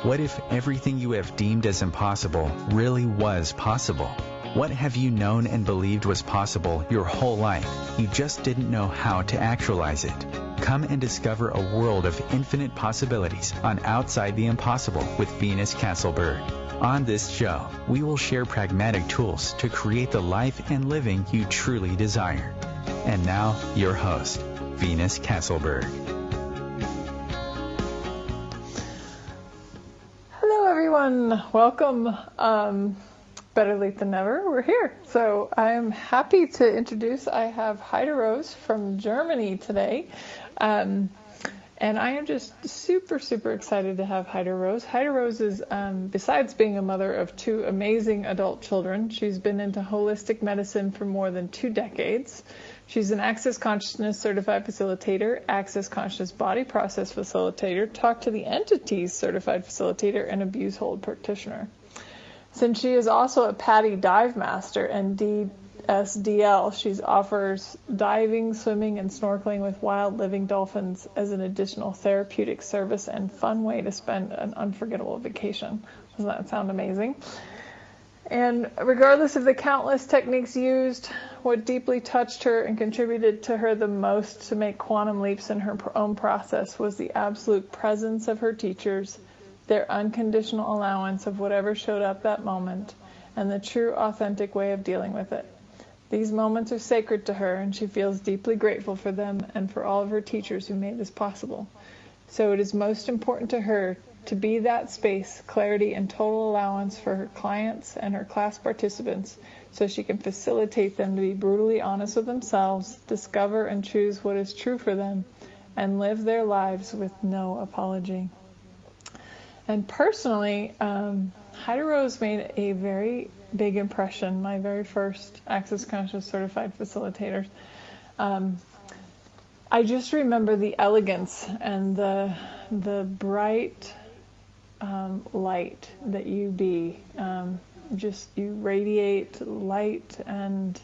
What if everything you have deemed as impossible really was possible? What have you known and believed was possible your whole life? You just didn't know how to actualize it. Come and discover a world of infinite possibilities on Outside the Impossible with Venus Castleberg. On this show, we will share pragmatic tools to create the life and living you truly desire. And now, your host, Venus Castleberg. Hello, everyone. Welcome. Better late than never. We're here. So I am happy to introduce, I have Heiderose from Germany today. And I am just super excited to have Heiderose. Heiderose is, besides being a mother of two amazing adult children, she's been into holistic medicine for more than 2 decades. She's an Access Consciousness Certified Facilitator, Access Conscious Body Process Facilitator, Talk to the Entities Certified Facilitator, and Abuse Hold Practitioner. Since she is also a PADI Dive Master and DSDL, she offers diving, swimming, and snorkeling with wild living dolphins as an additional therapeutic service and fun way to spend an unforgettable vacation. Doesn't that sound amazing? And regardless of the countless techniques used, what deeply touched her and contributed to her the most to make quantum leaps in her own process was the absolute presence of her teachers, their unconditional allowance of whatever showed up that moment, and the true, authentic way of dealing with it. These moments are sacred to her, and she feels deeply grateful for them and for all of her teachers who made this possible. So it is most important to her to be that space, clarity, and total allowance for her clients and her class participants, so she can facilitate them to be brutally honest with themselves, discover and choose what is true for them, and live their lives with no apology. And personally, Heiderose made a very big impression, my very first Access Conscious Certified Facilitator. I just remember the elegance and the bright light that you be. You radiate light, and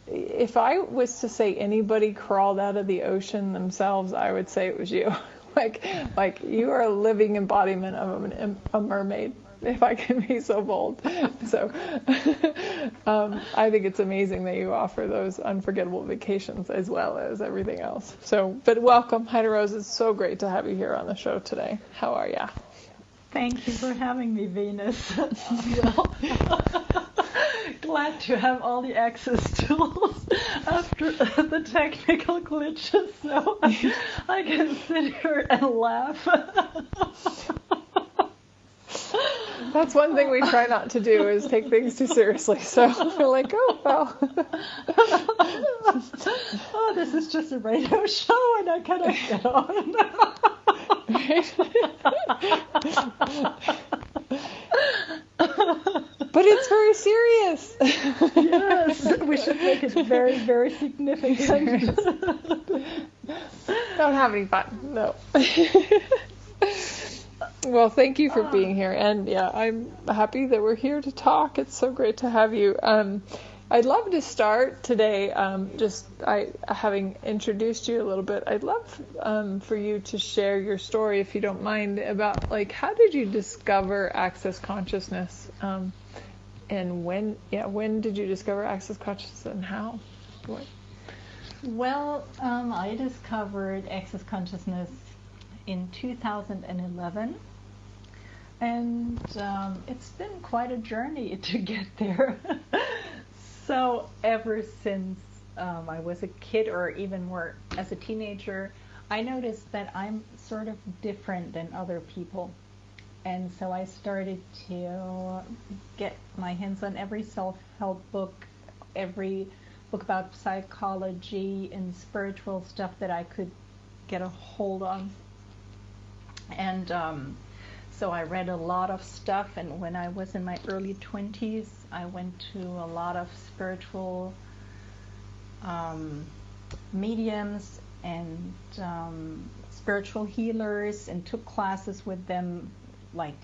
if I was to say anybody crawled out of the ocean themselves, I would say it was you. Like you are a living embodiment of a mermaid, if I can be so bold. So I think it's amazing that you offer those unforgettable vacations as well as everything else. But welcome, Heiderose. It's so great to have you here on the show today. How are ya? Thank you for having me, Venus. Glad to have all the access tools after the technical glitches, so I can sit here and laugh. That's one thing we try not to do, is take things too seriously. So we're like, oh, well. Oh, this is just a radio show, and I kind of get on. But it's very serious. Yes, we should make it very, very significant. Don't have any fun. No. Well, thank you for being here. And yeah, I'm happy that we're here to talk. It's so great to have you. I'd love to start today, having introduced you a little bit, I'd love for you to share your story, if you don't mind, about how did you discover Access Consciousness? And when did you discover Access Consciousness, and how? What? Well, I discovered Access Consciousness in 2011, and it's been quite a journey to get there. So ever since I was a kid, or even more as a teenager, I noticed that I'm sort of different than other people. And so I started to get my hands on every self-help book, every book about psychology and spiritual stuff that I could get a hold on. And so I read a lot of stuff, and when I was in my early 20s, I went to a lot of spiritual mediums and spiritual healers, and took classes with them, like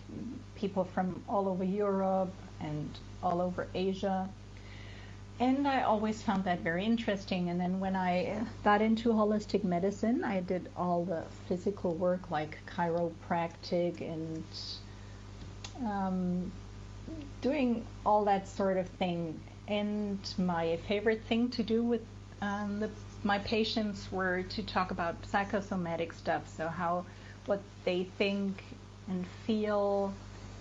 people from all over Europe and all over Asia. And I always found that very interesting. And then when I got into holistic medicine, I did all the physical work like chiropractic and doing all that sort of thing. And my favorite thing to do with my patients were to talk about psychosomatic stuff, so how what they think and feel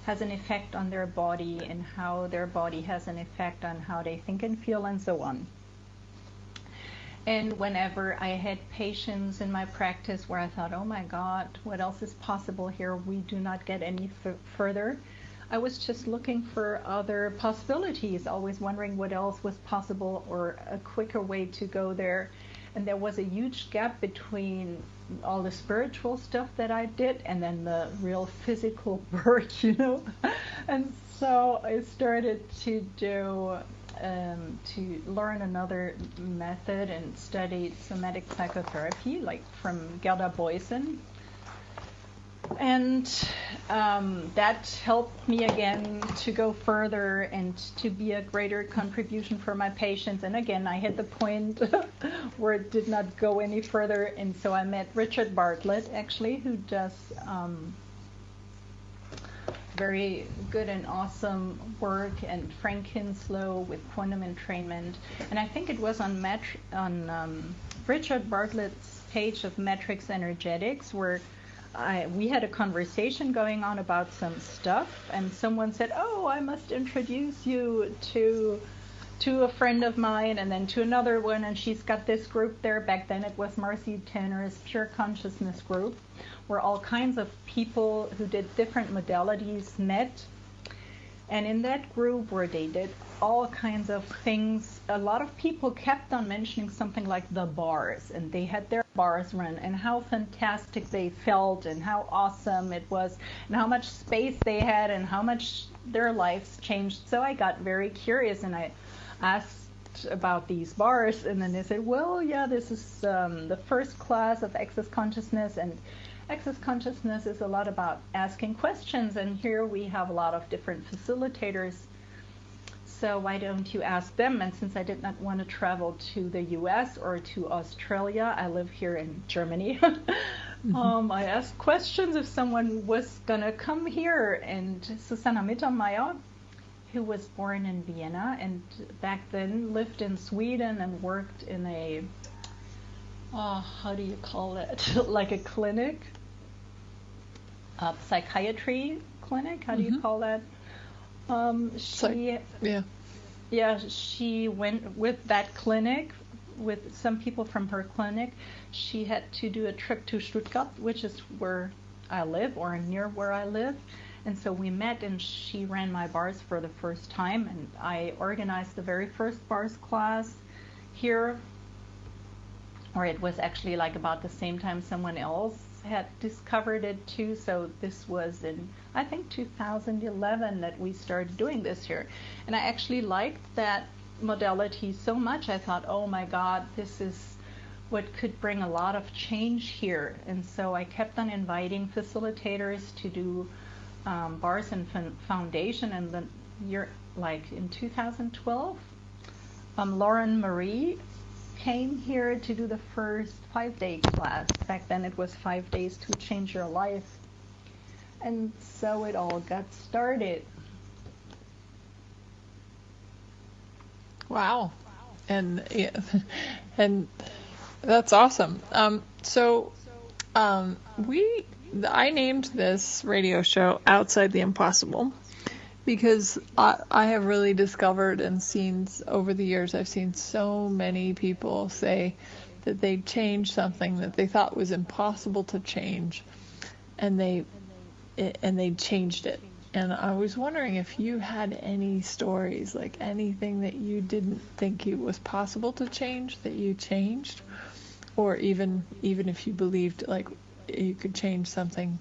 has an effect on their body, and how their body has an effect on how they think and feel, and so on. And whenever I had patients in my practice where I thought, oh my God, what else is possible here? We do not get any further. I was just looking for other possibilities, always wondering what else was possible or a quicker way to go there. And there was a huge gap between all the spiritual stuff that I did and then the real physical work, you know. And so I started to learn another method and studied somatic psychotherapy, like from Gerda Boysen. And that helped me again to go further and to be a greater contribution for my patients. And again, I hit the point where it did not go any further. And so I met Richard Bartlett, actually, who does very good and awesome work, and Frank Kinslow with quantum entrainment. And I think it was on Richard Bartlett's page of Matrix Energetics where we had a conversation going on about some stuff, and someone said, oh, I must introduce you to a friend of mine, and then to another one, and she's got this group there. Back then it was Marcy Tanner's Pure Consciousness group, where all kinds of people who did different modalities met. And in that group where they did all kinds of things, a lot of people kept on mentioning something like the bars, and they had their bars run, and how fantastic they felt, and how awesome it was, and how much space they had, and how much their lives changed. So I got very curious, and I asked about these bars, and then they said, well, yeah, this is the first class of Access Consciousness, and Access Consciousness is a lot about asking questions, and here we have a lot of different facilitators. So why don't you ask them? And since I did not want to travel to the US or to Australia, I live here in Germany. I asked questions if someone was going to come here. And Susanna Mittermeier, who was born in Vienna and back then lived in Sweden and worked in a, how do you call it? Like a clinic, a psychiatry clinic. How do you call that? She went with that clinic, with some people from her clinic. She had to do a trip to Stuttgart, which is where I live, or near where I live. And so we met, and she ran my bars for the first time, and I organized the very first bars class here, or it was actually like about the same time someone else had discovered it too. So this was in, I think, 2011 that we started doing this here. And I actually liked that modality so much, I thought, oh my God, this is what could bring a lot of change here. And so I kept on inviting facilitators to do bars and foundation. And the year, like in 2012, Lauren Marie came here to do the first 5-day class. Back then it was 5 days to change your life. And so it all got started. Wow. And that's awesome. I named this radio show Outside the Impossible because I have really discovered and seen over the years, I've seen so many people say that they changed something that they thought was impossible to change, and they changed it. And I was wondering if you had any stories, like anything that you didn't think it was possible to change that you changed, or even if you believed like you could change something,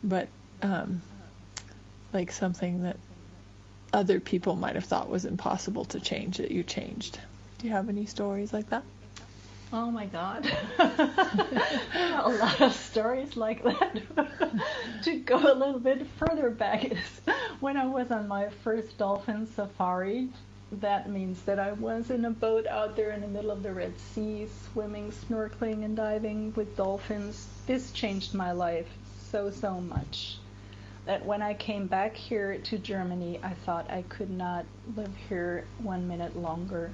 but like something that other people might have thought was impossible to change that you changed. Do you have any stories like that? Oh my God. A lot of stories like that. To go a little bit further back is when I was on my first dolphin safari. That means that I was in a boat out there in the middle of the Red Sea, swimming, snorkeling, and diving with dolphins. This changed my life so much. that when I came back here to Germany, I thought I could not live here 1 minute longer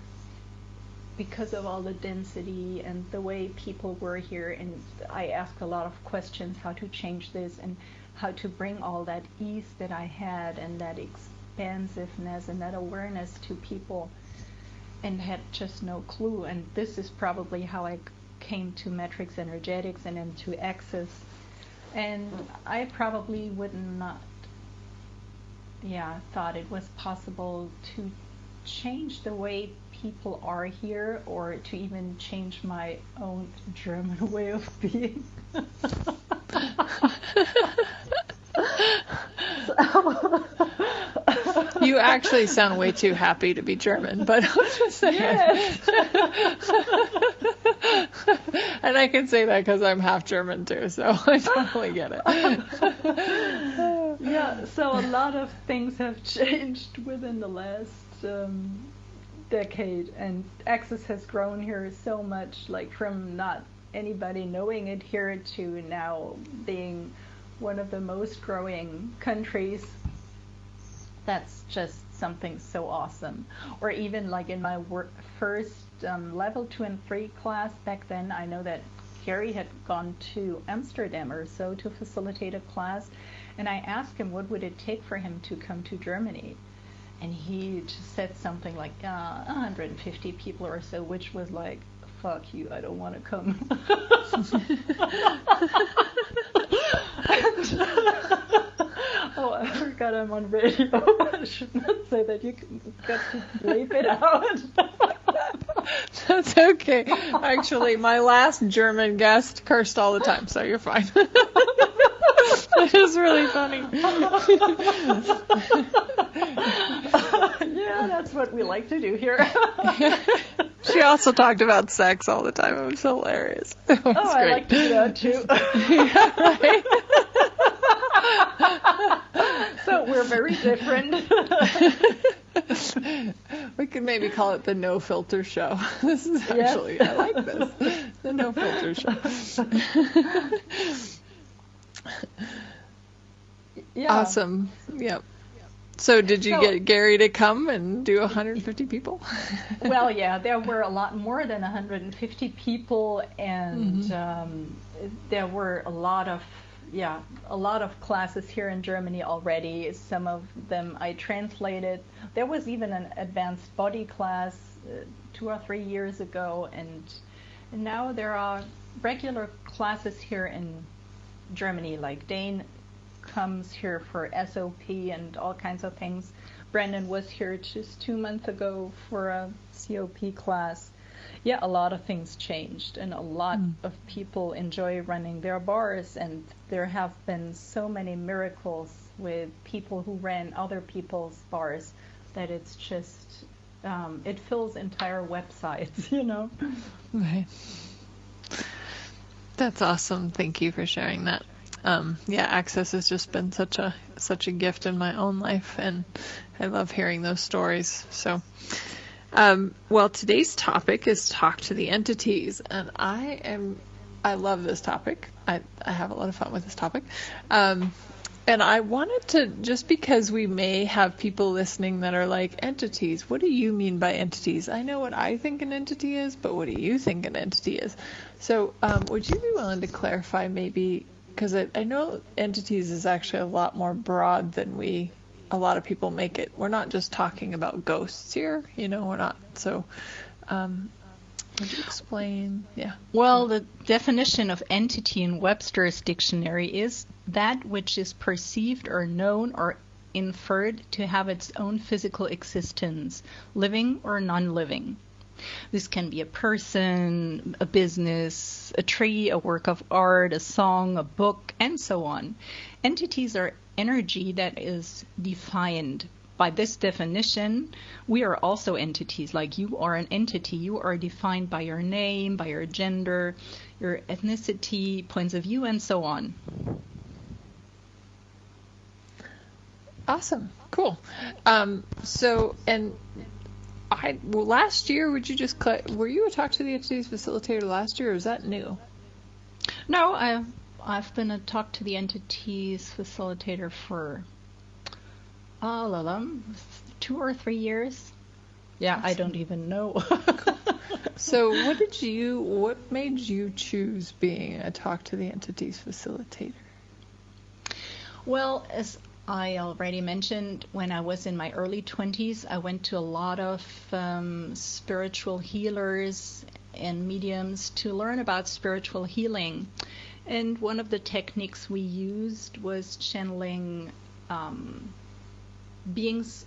because of all the density and the way people were here. And I asked a lot of questions, how to change this and how to bring all that ease that I had and that expansiveness and that awareness to people, and had just no clue. And this is probably how I came to Matrix Energetics and into Access. And I probably would not, thought it was possible to change the way people are here, or to even change my own German way of being. You actually sound way too happy to be German, but I'm just saying. Yes. And I can say that because I'm half German too, so I totally get it. Yeah, so a lot of things have changed within the last decade, and Access has grown here so much, like from not anybody knowing it here to now being one of the most growing countries. That's just something so awesome. Or even like in my first level 2 and 3 class back then, I know that Gary had gone to Amsterdam or so to facilitate a class, and I asked him what would it take for him to come to Germany, and he just said something like 150 people or so, which was like, fuck you, I don't want to come. Oh, I forgot I'm on radio. I should not say that. You got to bleep it out. That's okay. Actually, my last German guest cursed all the time, so you're fine. It is really funny. Yeah, that's what we like to do here. She also talked about sex all the time. It was hilarious. It was I like to do that too. Yeah, right? So we're very different. We could maybe call it the No Filter Show. This is actually, I like this. The No Filter Show. Yeah. Awesome. Yep. So did you get Gary to come and do 150 people? Well, yeah, there were a lot more than 150 people, and there were a lot of classes here in Germany already. Some of them I translated. There was even an advanced body class 2 or 3 years ago, and now there are regular classes here in Germany, like Dane comes here for SOP and all kinds of things. Brandon was here just 2 months ago for a COP class. Yeah, a lot of things changed, and a lot of people enjoy running their bars, and there have been so many miracles with people who ran other people's bars that it's just, it fills entire websites, you know? Right. That's awesome. Thank you for sharing that. Access has just been such a gift in my own life, and I love hearing those stories. So, well, today's topic is talk to the entities, and I love this topic. I have a lot of fun with this topic. And I wanted to, just because we may have people listening that are like, entities, what do you mean by entities? I know what I think an entity is, but what do you think an entity is? So, would you be willing to clarify maybe, because I know entities is actually a lot more broad than a lot of people make it. We're not just talking about ghosts here, we're not. So, would you explain? Yeah. Well, the definition of entity in Webster's dictionary is that which is perceived or known or inferred to have its own physical existence, living or non-living. This can be a person, a business, a tree, a work of art, a song, a book, and so on. Entities are energy that is defined. By this definition, we are also entities. Like you are an entity. You are defined by your name, by your gender, your ethnicity, points of view, and so on. Awesome. Cool. Last year, were you a Talk to the Entities facilitator last year, or is that new? No, I've been a Talk to the Entities facilitator for 2 or 3 years. Yeah, I don't even know. So what made you choose being a Talk to the Entities facilitator? Well, as I already mentioned, when I was in my early 20s, I went to a lot of spiritual healers and mediums to learn about spiritual healing. And one of the techniques we used was channeling beings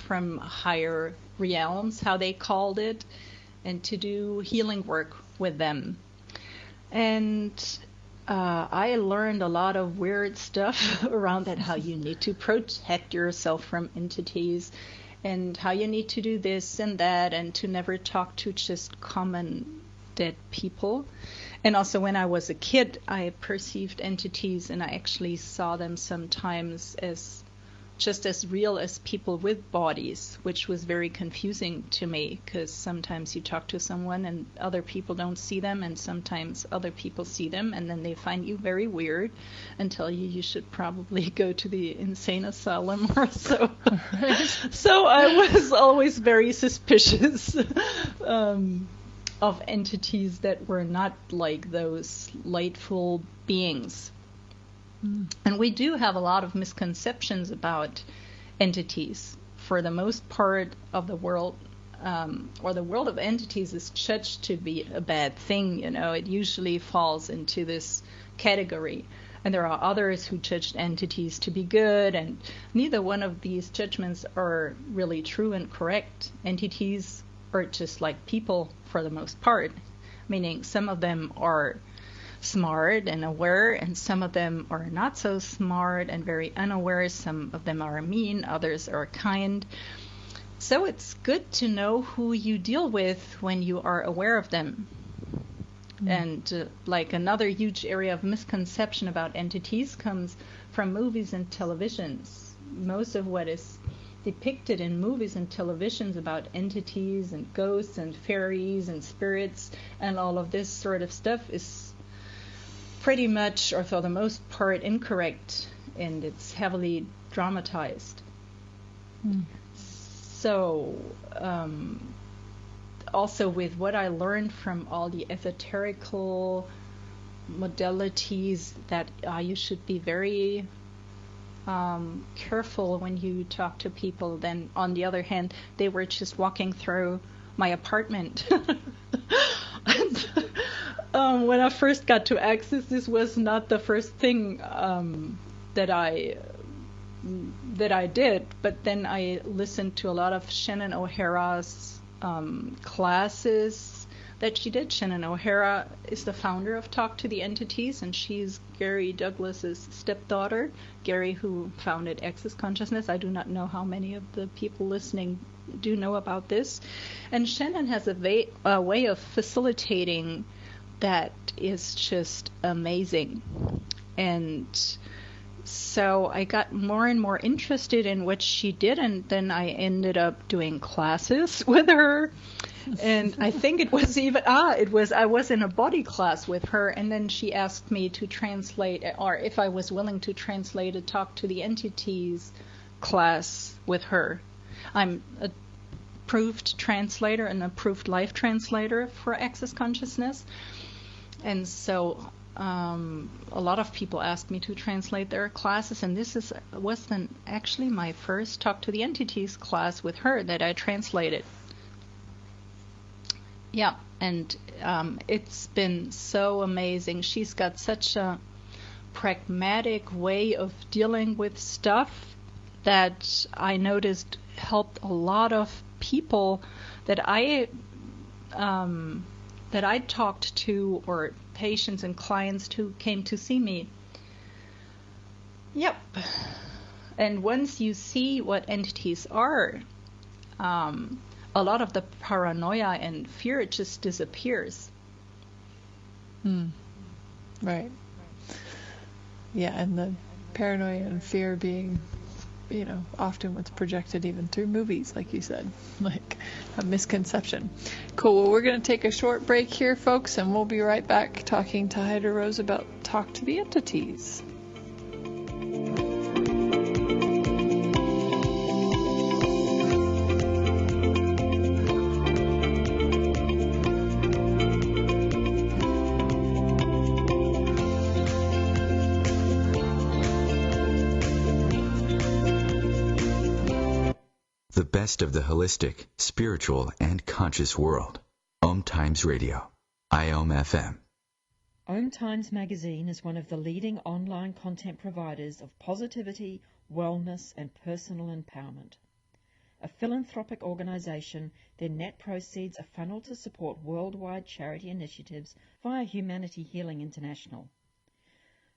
from higher realms, how they called it, and to do healing work with them. And I learned a lot of weird stuff around that, how you need to protect yourself from entities, and how you need to do this and that, and to never talk to just common dead people. And also when I was a kid, I perceived entities, and I actually saw them sometimes as just as real as people with bodies, which was very confusing to me, because sometimes you talk to someone and other people don't see them, and sometimes other people see them and then they find you very weird and tell you should probably go to the insane asylum or so. So I was always very suspicious of entities that were not like those lightful beings. And we do have a lot of misconceptions about entities. For the most part of the world, or the world of entities is judged to be a bad thing. It usually falls into this category. And there are others who judge entities to be good, and neither one of these judgments are really true and correct. Entities are just like people for the most part, meaning some of them are smart and aware, and some of them are not so smart and very unaware. Some of them are mean, others are kind. So it's good to know who you deal with when you are aware of them. And like another huge area of misconception about entities comes from movies and televisions. Most of what is depicted in movies and televisions about entities and ghosts and fairies and spirits and all of this sort of stuff is pretty much, or for the most part, incorrect, and it's heavily dramatized. So also with what I learned from all the esoterical modalities, that you should be very careful when you talk to people. Then on the other hand, they were just walking through my apartment. When I first got to Access, this was not the first thing that I did, but then I listened to a lot of Shannon O'Hara's classes that she did. Shannon O'Hara is the founder of Talk to the Entities, and she's Gary Douglas's stepdaughter. Gary, who founded Access Consciousness. I do not know how many of the people listening do know about this. And Shannon has a way of facilitating that is just amazing. And so I got more and more interested in what she did, and then I ended up doing classes with her. And I think it was I was in a body class with her, and then she asked me to translate, or if I was willing to translate a Talk to the Entities class with her. I'm a approved translator, an approved life translator for Access Consciousness. And so a lot of people asked me to translate their classes, and this was then actually my first Talk to the Entities class with her that I translated. Yeah, and it's been so amazing. She's got such a pragmatic way of dealing with stuff that I noticed helped a lot of people that I talked to, or patients and clients who came to see me. Yep. And once you see what entities are, a lot of the paranoia and fear just disappears. Right. Yeah, and the paranoia and fear being often what's projected even through movies, like you said, like a misconception. Cool. Well, we're going to take a short break here, folks, and we'll be right back talking to Heiderose about Talk to the Entities. The best of the holistic, spiritual, and conscious world. OmTimes Radio. IOM FM. OmTimes Magazine is one of the leading online content providers of positivity, wellness, and personal empowerment. A philanthropic organization, their net proceeds are funneled to support worldwide charity initiatives via Humanity Healing International.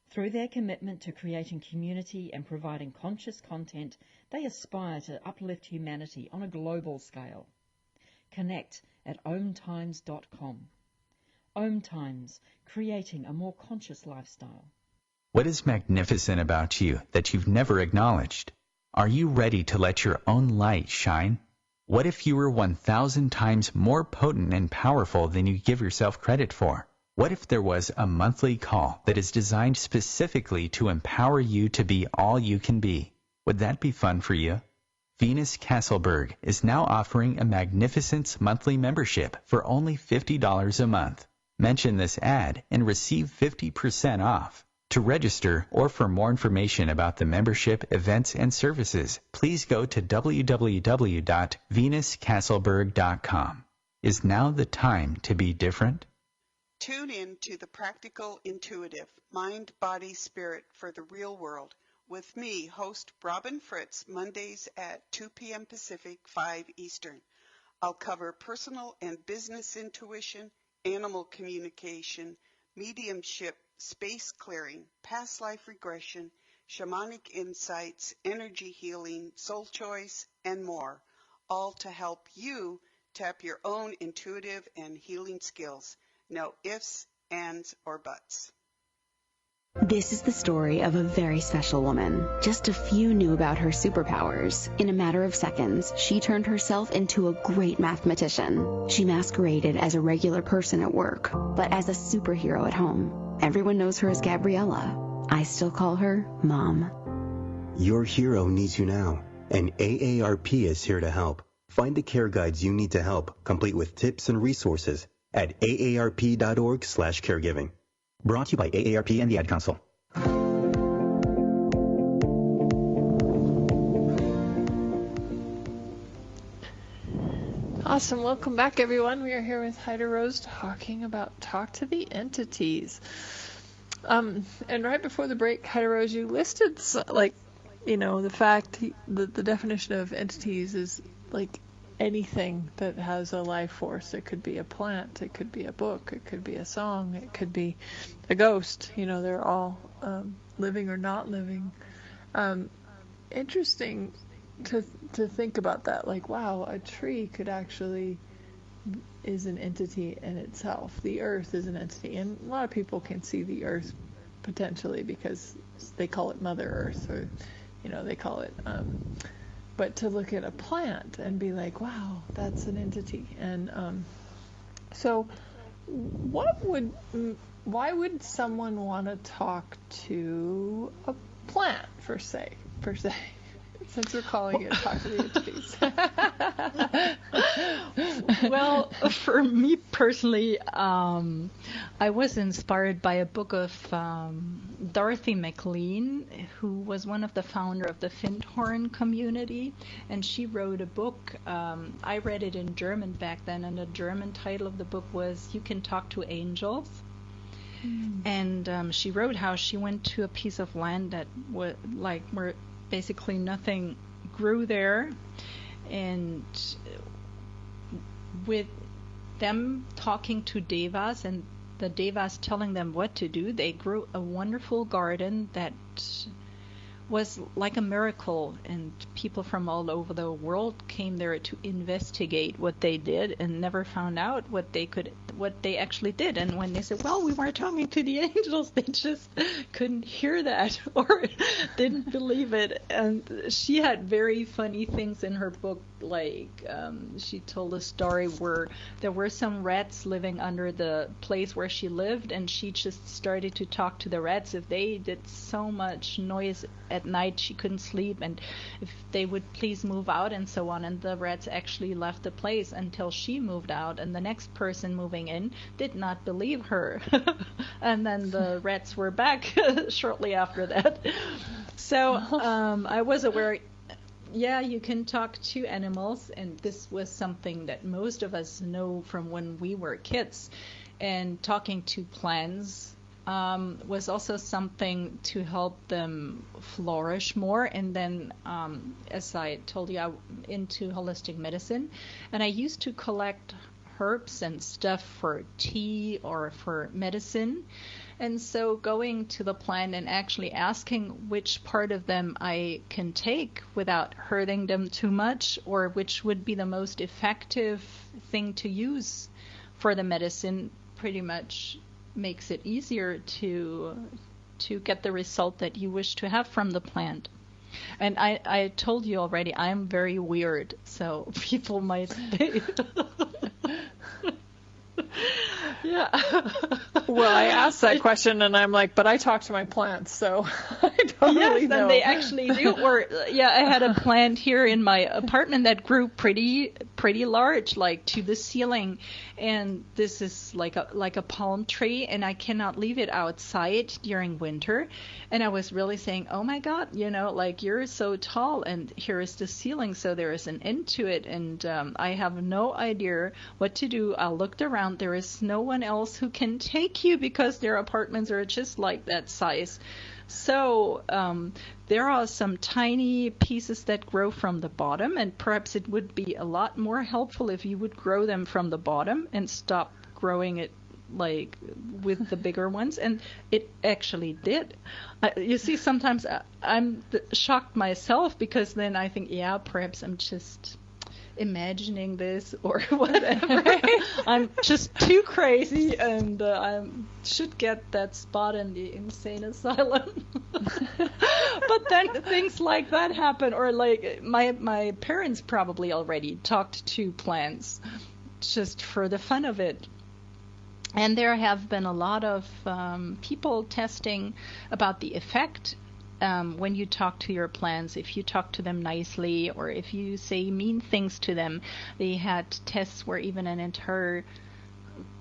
Through their commitment to creating community and providing conscious content, they aspire to uplift humanity on a global scale. Connect at omtimes.com. OmTimes, creating a more conscious lifestyle. What is magnificent about you that you've never acknowledged? Are you ready to let your own light shine? What if you were 1,000 times more potent and powerful than you give yourself credit for? What if there was a monthly call that is designed specifically to empower you to be all you can be? Would that be fun for you? Venus Castleberg is now offering a Magnificence monthly membership for only $50 a month. Mention this ad and receive 50% off. To register or for more information about the membership, events, and services, please go to www.venuscastleberg.com. Is now the time to be different? Tune in to The Practical Intuitive, Mind, Body, Spirit for the Real World with me, host Robin Fritz, Mondays at 2 p.m. Pacific, 5 Eastern. I'll cover personal and business intuition, animal communication, mediumship, space clearing, past life regression, shamanic insights, energy healing, soul choice, and more, all to help you tap your own intuitive and healing skills. No ifs, ands, or buts. This is the story of a very special woman. Just a few knew about her superpowers. In a matter of seconds, she turned herself into a great mathematician. She masqueraded as a regular person at work, but as a superhero at home. Everyone knows her as Gabriella. I still call her Mom. Your hero needs you now, and AARP is here to help. Find the care guides you need to help, complete with tips and resources, at aarp.org/caregiving. Brought to you by AARP and the Ad Council. Awesome. Welcome back, everyone. We are here with Heiderose talking about Talk to the Entities. And right before the break, Heiderose, you listed, the fact that the definition of entities is like anything that has a life force. It could be a plant, it could be a book, it could be a song, it could be a ghost. They're all living or not living. Interesting to think about that. Like, wow, a tree could actually is an entity in itself. The earth is an entity, and a lot of people can see the earth potentially because they call it Mother Earth, or they call it but to look at a plant and be like, wow, that's an entity. And so why would someone want to talk to a plant, per se, since we're calling it Talk to the Entities? Well, for me personally, I was inspired by a book of Dorothy McLean, who was one of the founder of the Findhorn community, and she wrote a book. I read it in German back then, and the German title of the book was "You Can Talk to Angels." And she wrote how she went to a piece of land that was where basically nothing grew there, and with them talking to devas and the devas telling them what to do, they grew a wonderful garden that was like a miracle, and people from all over the world came there to investigate what they did and never found out what they actually did. And when they said, well, we were talking to the angels, they just couldn't hear that or didn't believe it. And she had very funny things in her book, like she told a story where there were some rats living under the place where she lived, and she just started to talk to the rats. If they did so much noise at night, she couldn't sleep, and if they would please move out and so on. And the rats actually left the place until she moved out, and the next person moving in did not believe her. And then the rats were back shortly after that. So I was aware, yeah, you can talk to animals, and this was something that most of us know from when we were kids. And talking to plants was also something to help them flourish more. And then, as I told you, I'm into holistic medicine, and I used to collect herbs and stuff for tea or for medicine. And so going to the plant and actually asking which part of them I can take without hurting them too much, or which would be the most effective thing to use for the medicine, pretty much makes it easier to get the result that you wish to have from the plant. And I told you already, I'm very weird, so people might say... Yeah. Well, I asked that question, and I'm like, but I talk to my plants, so I don't really know. Yes, and they actually do. Or, yeah, I had a plant here in my apartment that grew pretty large, like to the ceiling. And this is like a palm tree, and I cannot leave it outside during winter. And I was really saying, oh my God, like you're so tall, and here is the ceiling, so there is an end to it, and I have no idea what to do. I looked around, there is no one else who can take you because their apartments are just like that size. So there are some tiny pieces that grow from the bottom, and perhaps it would be a lot more helpful if you would grow them from the bottom and stop growing it like with the bigger ones. And it actually did. You see, sometimes I'm shocked myself, because then I think, yeah, perhaps I'm just imagining this or whatever. I'm just too crazy, and I should get that spot in the insane asylum. But then things like that happen, or like my parents probably already talked to plants just for the fun of it. And there have been a lot of people testing about the effect when you talk to your plants, if you talk to them nicely, or if you say mean things to them. They had tests where even an entire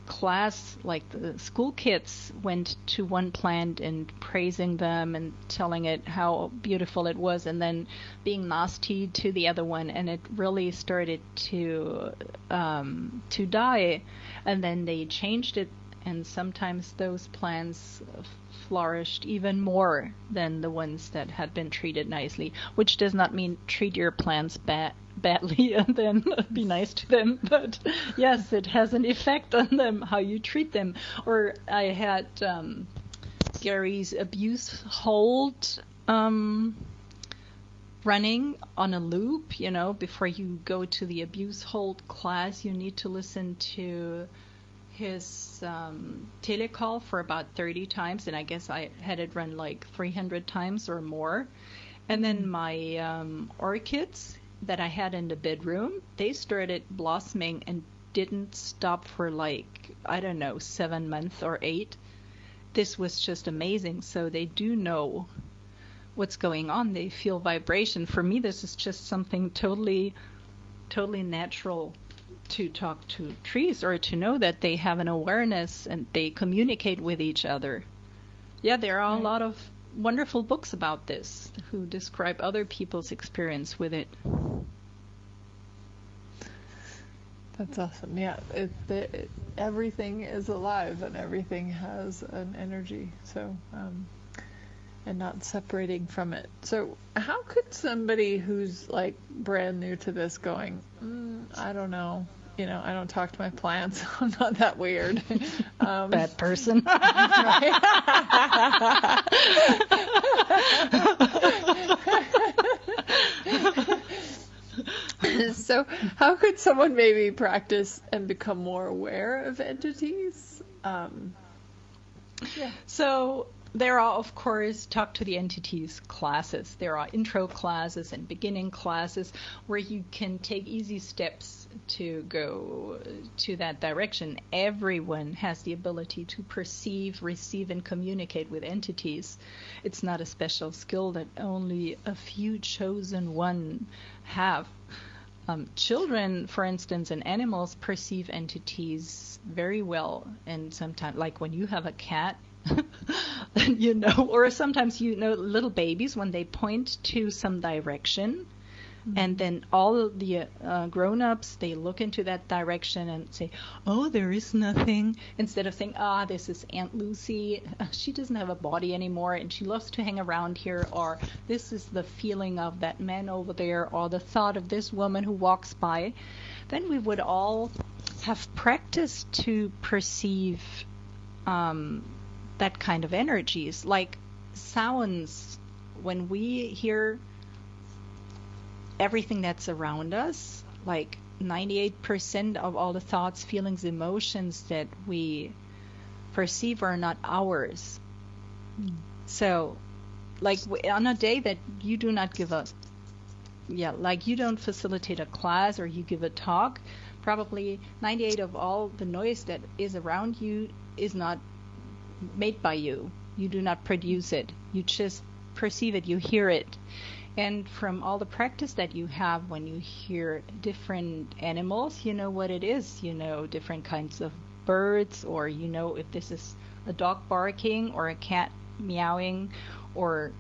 class, like the school kids, went to one plant and praising them and telling it how beautiful it was, and then being nasty to the other one, and it really started to die. And then they changed it, and sometimes those plants flourished even more than the ones that had been treated nicely, which does not mean treat your plants badly and then be nice to them, but yes, it has an effect on them how you treat them. Or I had Gary's abuse hold running on a loop. Before you go to the abuse hold class, you need to listen to his telecall for about 30 times, and I guess I had it run like 300 times or more. And then my orchids that I had in the bedroom, they started blossoming and didn't stop for like, I don't know, 7 months or 8. This was just amazing. So they do know what's going on. They feel vibration. For me, this is just something totally natural, to talk to trees, or to know that they have an awareness and they communicate with each other. Yeah, there are a lot of wonderful books about this who describe other people's experience with it. That's awesome. Yeah, everything is alive, and everything has an energy. So, and not separating from it. So how could somebody who's like brand new to this going, I don't know, I don't talk to my plants. I'm not that weird. Bad person. So how could someone maybe practice and become more aware of entities? So there are, of course, Talk to the Entities classes. There are intro classes and beginning classes where you can take easy steps to go to that direction. Everyone has the ability to perceive, receive, and communicate with entities. It's not a special skill that only a few chosen one have. Children, for instance, and animals perceive entities very well. And sometimes, like when you have a cat, or sometimes little babies, when they point to some direction, and then all the grown-ups, they look into that direction and say, oh, there is nothing, instead of saying, this is Aunt Lucy, she doesn't have a body anymore and she loves to hang around here, or this is the feeling of that man over there, or the thought of this woman who walks by. Then we would all have practiced to perceive that kind of energies, like sounds. When we hear everything that's around us, like 98% of all the thoughts, feelings, emotions that we perceive are not ours. So, like on a day that you do not give like you don't facilitate a class or you give a talk, probably 98 of all the noise that is around you is not made by you. You do not produce it. You just perceive it. You hear it. And from all the practice that you have, when you hear different animals, you know what it is. You know different kinds of birds, or you know if this is a dog barking or a cat meowing, or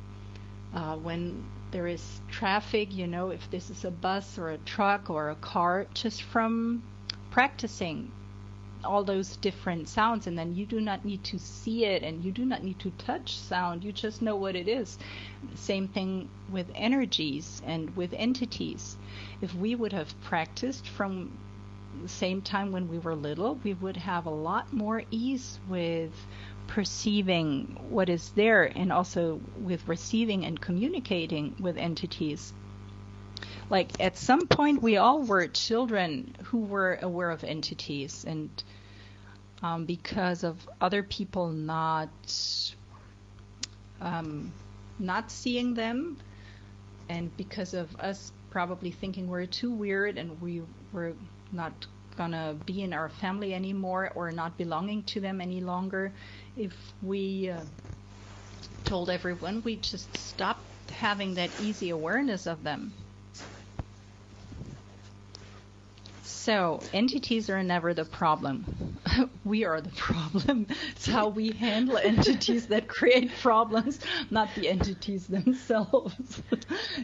when there is traffic, you know if this is a bus or a truck or a car, just from practicing all those different sounds. And then you do not need to see it, and you do not need to touch sound. You just know what it is. Same thing with energies and with entities. If we would have practiced from the same time when we were little, we would have a lot more ease with perceiving what is there, and also with receiving and communicating with entities. Like at some point we all were children who were aware of entities, and because of other people not seeing them, and because of us probably thinking we're too weird and we were not gonna be in our family anymore, or not belonging to them any longer, if we told everyone, we just stopped having that easy awareness of them. So entities are never the problem. We are the problem. It's how we handle entities that create problems, not the entities themselves.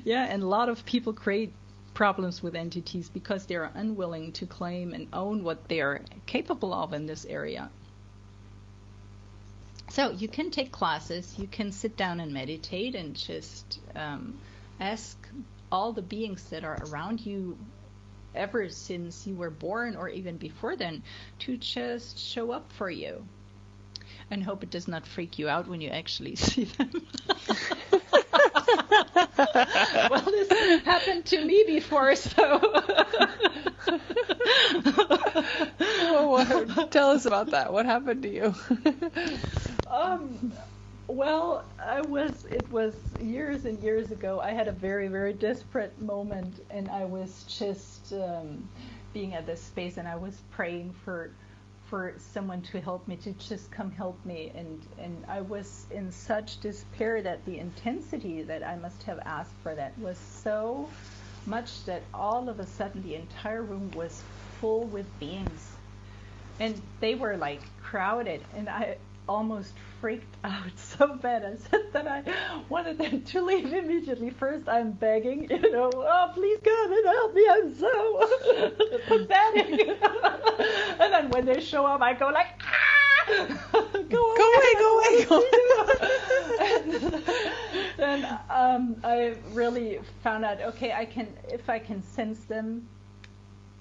Yeah, and a lot of people create problems with entities because they are unwilling to claim and own what they are capable of in this area. So you can take classes, you can sit down and meditate and just ask all the beings that are around you ever since you were born, or even before then, to just show up for you, and hope it does not freak you out when you actually see them. Well, this happened to me before, so well, tell us about that. What happened to you? Well, it was years and years ago. I had a very, very desperate moment, and I was just being at this space, and I was praying for someone to help me, to just come help me. And I was in such despair that the intensity that I must have asked for that was so much that all of a sudden the entire room was full with beings. And they were like crowded, and I almost freaked out so bad. I said that I wanted them to leave immediately. First I'm begging, oh, please come and help me, I'm so pathetic. And then when they show up, I go like, go away. And then I really found out, okay, if I can sense them,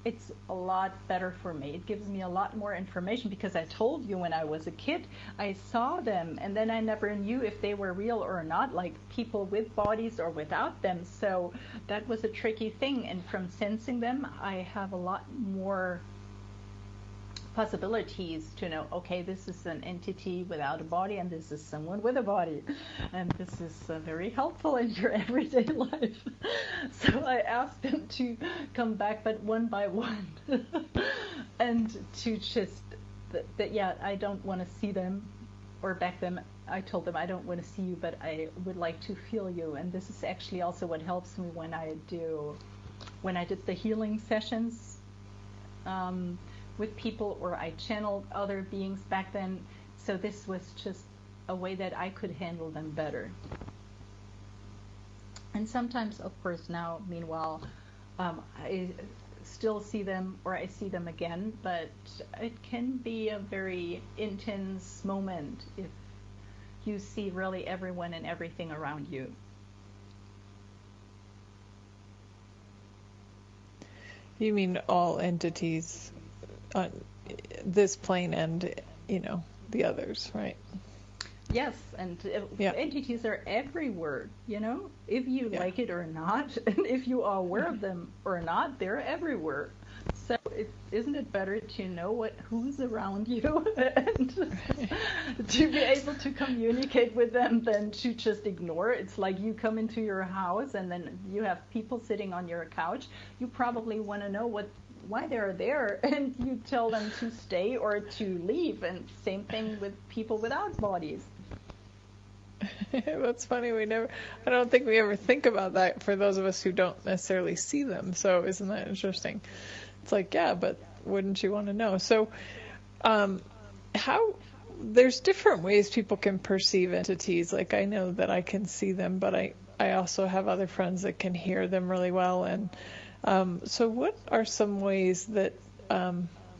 it's a lot better for me. It gives me a lot more information, because I told you when I was a kid, I saw them and then I never knew if they were real or not, like people with bodies or without them. So that was a tricky thing. And from sensing them, I have a lot more possibilities to know, okay, this is an entity without a body and this is someone with a body, and this is very helpful in your everyday life. So I asked them to come back, but one by one, and to just yeah, I don't want to see them, or back then I told them, I don't want to see you, but I would like to feel you. And this is actually also what helps me when I did the healing sessions with people, or I channeled other beings back then. So this was just a way that I could handle them better. And sometimes, of course, now, meanwhile, I still see them, or I see them again, but it can be a very intense moment if you see really everyone and everything around you. You mean all entities on this plane and, the others, right? Yes, and entities are everywhere, if you like it or not, and if you are aware of them or not, they're everywhere. So isn't it better to know who's around you and to be able to communicate with them than to just ignore? It's like you come into your house and then you have people sitting on your couch. You probably want to know why they're there, and you tell them to stay or to leave. And same thing with people without bodies. That's funny. I don't think we ever think about that for those of us who don't necessarily see them. So isn't that interesting? It's like, yeah, but wouldn't you want to know? So there's different ways people can perceive entities. Like, I know that I can see them, but I also have other friends that can hear them really well. And so what are some ways that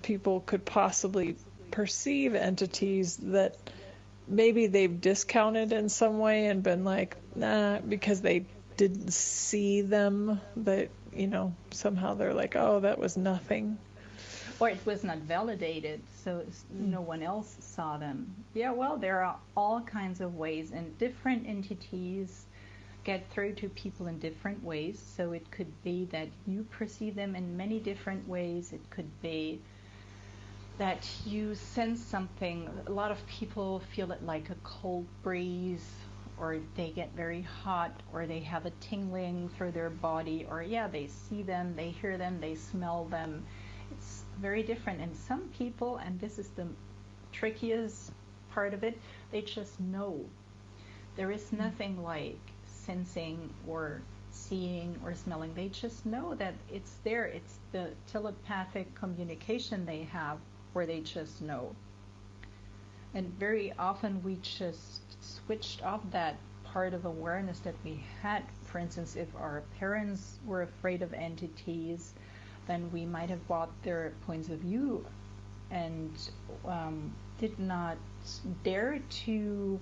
people could possibly perceive entities that maybe they've discounted in some way and been like, nah, because they didn't see them, that, somehow they're like, oh, that was nothing. Or it was not validated, so no one else saw them. Yeah, well, there are all kinds of ways, and different entities get through to people in different ways. So it could be that you perceive them in many different ways. It could be that you sense something. A lot of people feel it like a cold breeze, or they get very hot, or they have a tingling through their body, or they see them, they hear them, they smell them. It's very different. And some people, and this is the trickiest part of it, they just know. There is nothing like sensing or seeing or smelling. They just know that it's there. It's the telepathic communication they have, where they just know. And very often we just switched off that part of awareness that we had. For instance, if our parents were afraid of entities, then we might have bought their points of view and did not dare to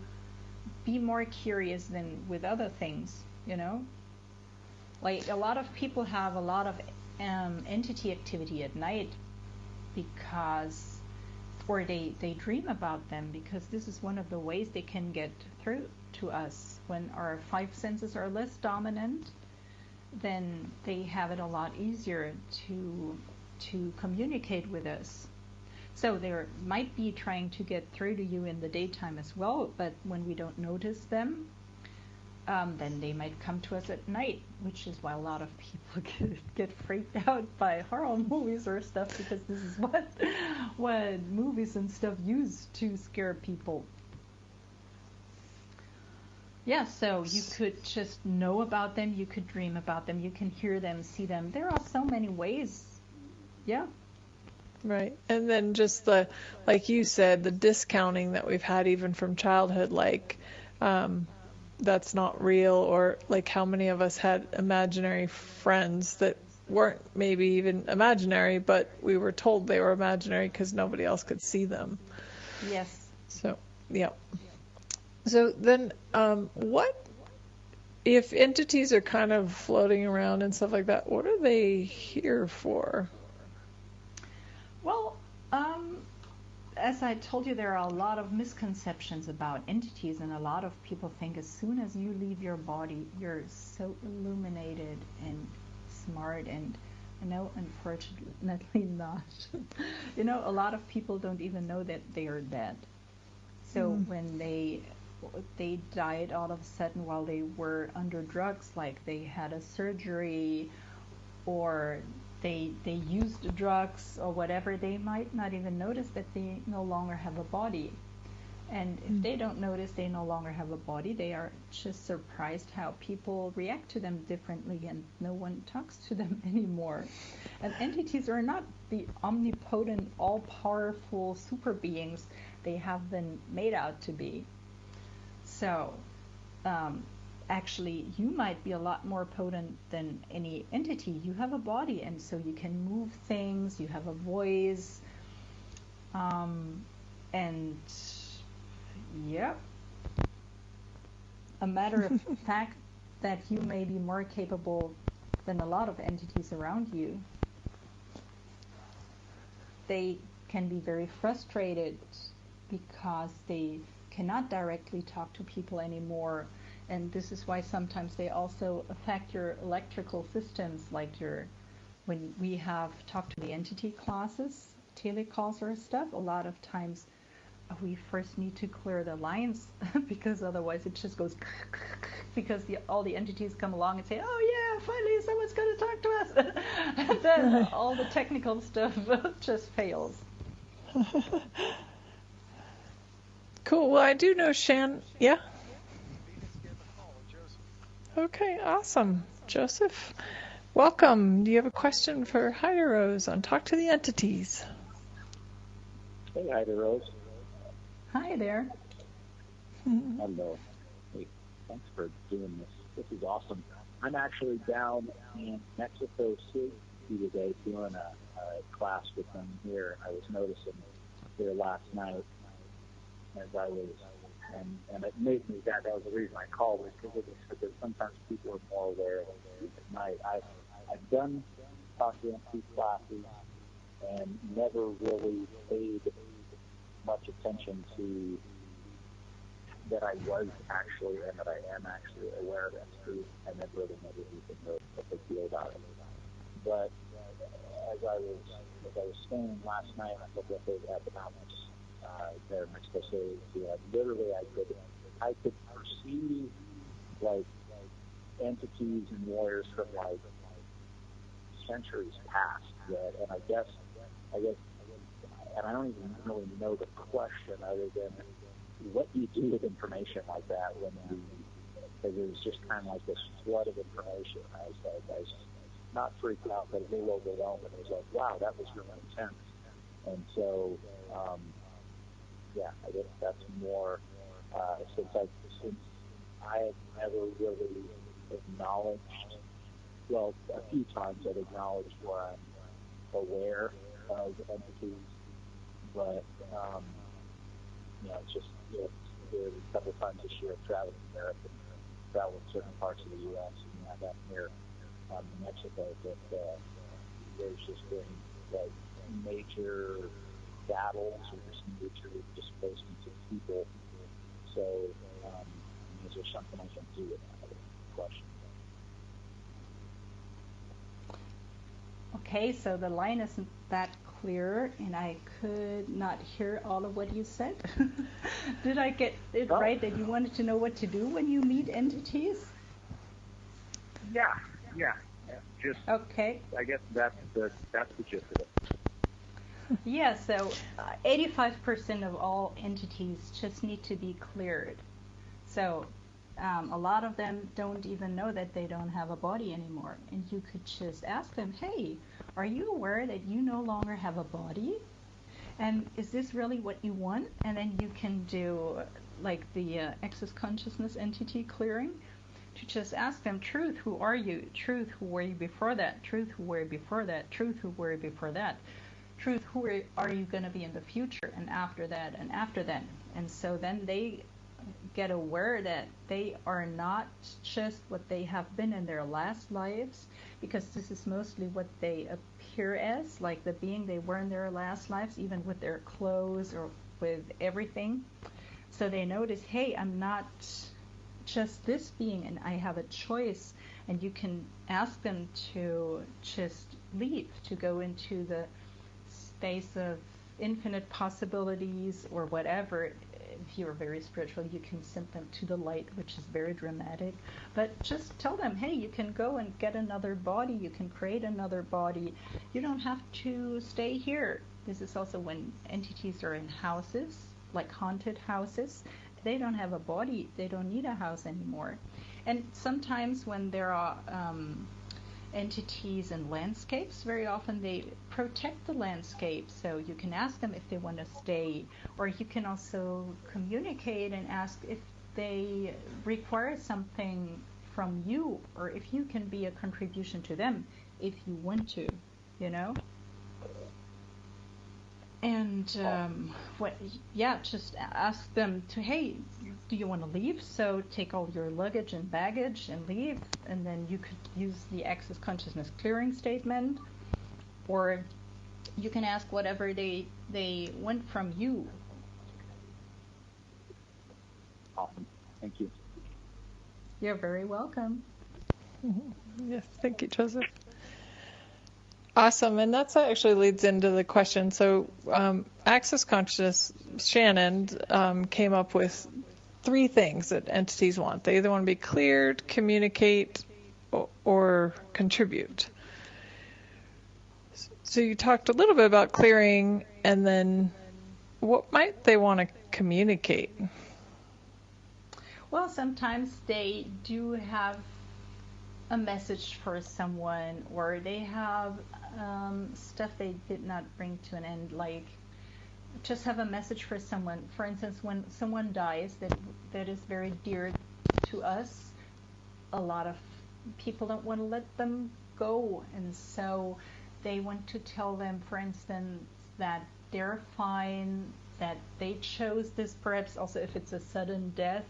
be more curious than with other things, Like, a lot of people have a lot of entity activity at night because, or they dream about them, because this is one of the ways they can get through to us. When our 5 senses are less dominant, then they have it a lot easier to communicate with us. So they might be trying to get through to you in the daytime as well, but when we don't notice them, then they might come to us at night, which is why a lot of people get freaked out by horror movies or stuff, because this is what movies and stuff use to scare people. Yeah, so you could just know about them, you could dream about them, you can hear them, see them. There are so many ways. Yeah. Right. And then just like you said, the discounting that we've had even from childhood, like, that's not real, or like how many of us had imaginary friends that weren't maybe even imaginary, but we were told they were imaginary because nobody else could see them. Yes. So, yeah. So then, what if entities are kind of floating around and stuff like that, what are they here for? As I told you, there are a lot of misconceptions about entities, and a lot of people think as soon as you leave your body, you're so illuminated and smart, and no, unfortunately not. A lot of people don't even know that they are dead. So when they died all of a sudden while they were under drugs, like they had a surgery or they used drugs or whatever, they might not even notice that they no longer have a body. And if they don't notice they no longer have a body, they are just surprised how people react to them differently, and no one talks to them anymore. And entities are not the omnipotent, all-powerful super beings they have been made out to be. So actually, you might be a lot more potent than any entity. You have a body, and so you can move things, you have a voice, and yeah, a matter of fact that you may be more capable than a lot of entities around you. They can be very frustrated because they cannot directly talk to people anymore, and this is why sometimes they also affect your electrical systems, like when we have talk to the entity classes, telecalls or stuff, a lot of times we first need to clear the lines because otherwise it just goes because all the entities come along and say, oh yeah, finally someone's going to talk to us. And then all the technical stuff just fails. Cool. Well, I do know Shan. Yeah? Okay, awesome. Joseph, welcome. Do you have a question for Heiderose on Talk to the Entities? Hey, Heiderose. Hi there. Hello. Hey, thanks for doing this. This is awesome. I'm actually down in Mexico City today doing a class with them here. I was noticing here last night as I was, and it made me that was the reason I called it, because sometimes people are more aware of it at night. I've done Talk to Entity classes and never really paid much attention to that I was actually, and that I am actually aware of entities, and never really made anything a big deal about it. But as I was staying last night, I looked at those economics there in Mexico City. Literally, I could perceive like entities and warriors from like centuries past. And I guess, and I don't even really know the question other than what do you do with information like that when because it was just kind of like this flood of information. I was not freaked out, but a little overwhelmed. And it was like, wow, that was really intense. And so, yeah, I guess that's more, since I have never really acknowledged, well, a few times I've acknowledged where I'm aware of entities, but, it's just, there's a couple of times this year I've traveled in Europe and traveled in certain parts of the U.S. and now down here in Mexico, that there's just been like major battles or just major displacements of people. So, is there something I can do with that question? Okay, so the line isn't that clear, and I could not hear all of what you said. Did I get it right that you wanted to know what to do when you meet entities? Yeah. Just okay. I guess that's the gist of it. Yeah, so 85% of all entities just need to be cleared. So a lot of them don't even know that they don't have a body anymore. And you could just ask them, hey, are you aware that you no longer have a body? And is this really what you want? And then you can do like the access consciousness entity clearing to just ask them, truth, who are you? Truth, who were you before that? Truth, who were you before that? Truth, who were you before that? Truth, who are you going to be in the future and after that and after that? And so then they get aware that they are not just what they have been in their last lives, because this is mostly what they appear as, like the being they were in their last lives, even with their clothes or with everything. So they notice, hey, I'm not just this being, and I have a choice. And you can ask them to just leave, to go into the space of infinite possibilities or whatever. If you're very spiritual, you can send them to the light, which is very dramatic. But just tell them, hey, you can go and get another body. You can create another body. You don't have to stay here. This is also when entities are in houses, like haunted houses. They don't have a body. They don't need a house anymore. And sometimes when there are entities in landscapes, very often they protect the landscape. So you can ask them if they want to stay, or you can also communicate and ask if they require something from you, or if you can be a contribution to them if you want to, you know. And just ask them to, hey, do you want to leave? So take all your luggage and baggage and leave. And then you could use the Access Consciousness clearing statement, or you can ask whatever they want from you. Awesome. Thank you. You're very welcome. Mm-hmm. Yes, thank you, Joseph. Awesome, and that actually leads into the question. So, Access Consciousness, Shannon came up with 3 things that entities want. They either want to be cleared, communicate, or contribute. So you talked a little bit about clearing, and then what might they want to communicate? Well, sometimes they do have a message for someone, or they have stuff they did not bring to an end, like just have a message for someone. For instance, when someone dies that is very dear to us, a lot of people don't want to let them go, and so they want to tell them, for instance, that they're fine, that they chose this, perhaps also if it's a sudden death,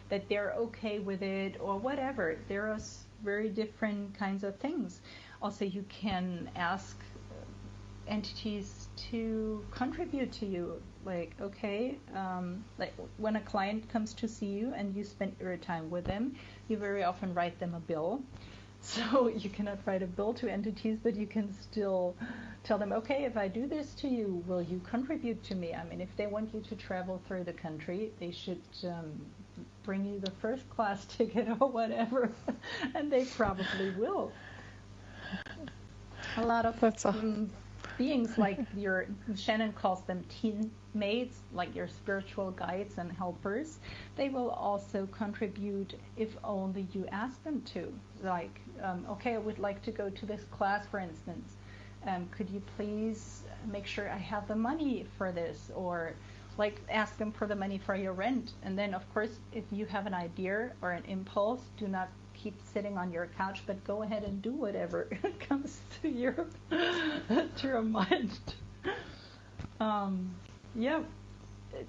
that they're okay with it, or whatever. There are very different kinds of things. Also, you can ask entities to contribute to you, like, okay, like when a client comes to see you and you spend your time with them, you very often write them a bill. So you cannot write a bill to entities, but you can still tell them, okay, if I do this to you, will you contribute to me? I mean, if they want you to travel through the country, they should bring you the first class ticket or whatever, and they probably will. A lot of beings like Shannon calls them teammates, like your spiritual guides and helpers, they will also contribute if only you ask them to. Like, okay, I would like to go to this class, for instance. Could you please make sure I have the money for this? Or like ask them for the money for your rent. And then, of course, if you have an idea or an impulse, do not keep sitting on your couch, but go ahead and do whatever comes to your mind.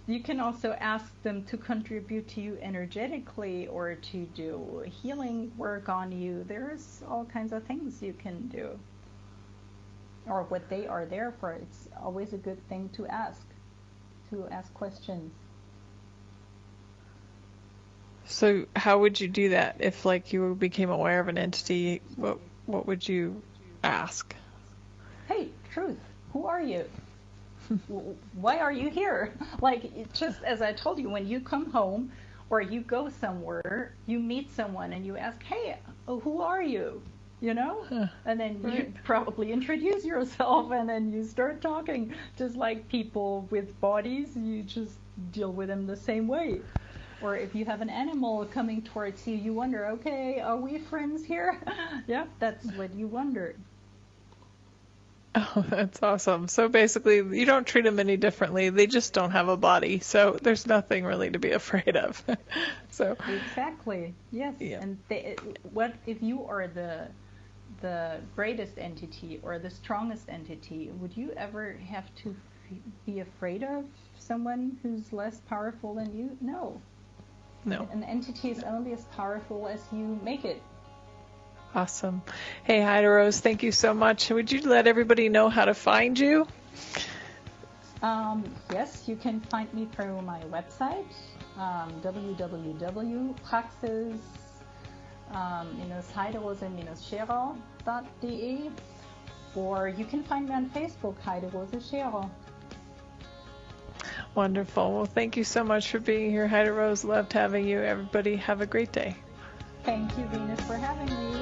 You can also ask them to contribute to you energetically, or to do healing work on you. There's all kinds of things you can do, or what they are there for. It's always a good thing to ask questions. So how would you do that if, like, you became aware of an entity? What would you ask? Hey, truth, who are you? Why are you here? Like, just as I told you, when you come home or you go somewhere, you meet someone and you ask, hey, who are you? You know? And then you probably introduce yourself, and then you start talking. Just like people with bodies, you just deal with them the same way. Or if you have an animal coming towards you, you wonder, okay, are we friends here? Yeah, that's what you wonder. Oh, that's awesome. So basically, you don't treat them any differently. They just don't have a body, so there's nothing really to be afraid of. So exactly, yes. Yeah. And what if you are the greatest entity or the strongest entity? Would you ever have to be afraid of someone who's less powerful than you? No. No. An entity is only as powerful as you make it. Awesome. Hey, Heiderose, thank you so much. Would you let everybody know how to find you? Yes, you can find me through my website, praxis-heiderose-scheerer.de, or you can find me on Facebook, Heiderose Scheerer. Wonderful. Well, thank you so much for being here, Heiderose. Loved having you. Everybody have a great day. Thank you, Venus, for having me.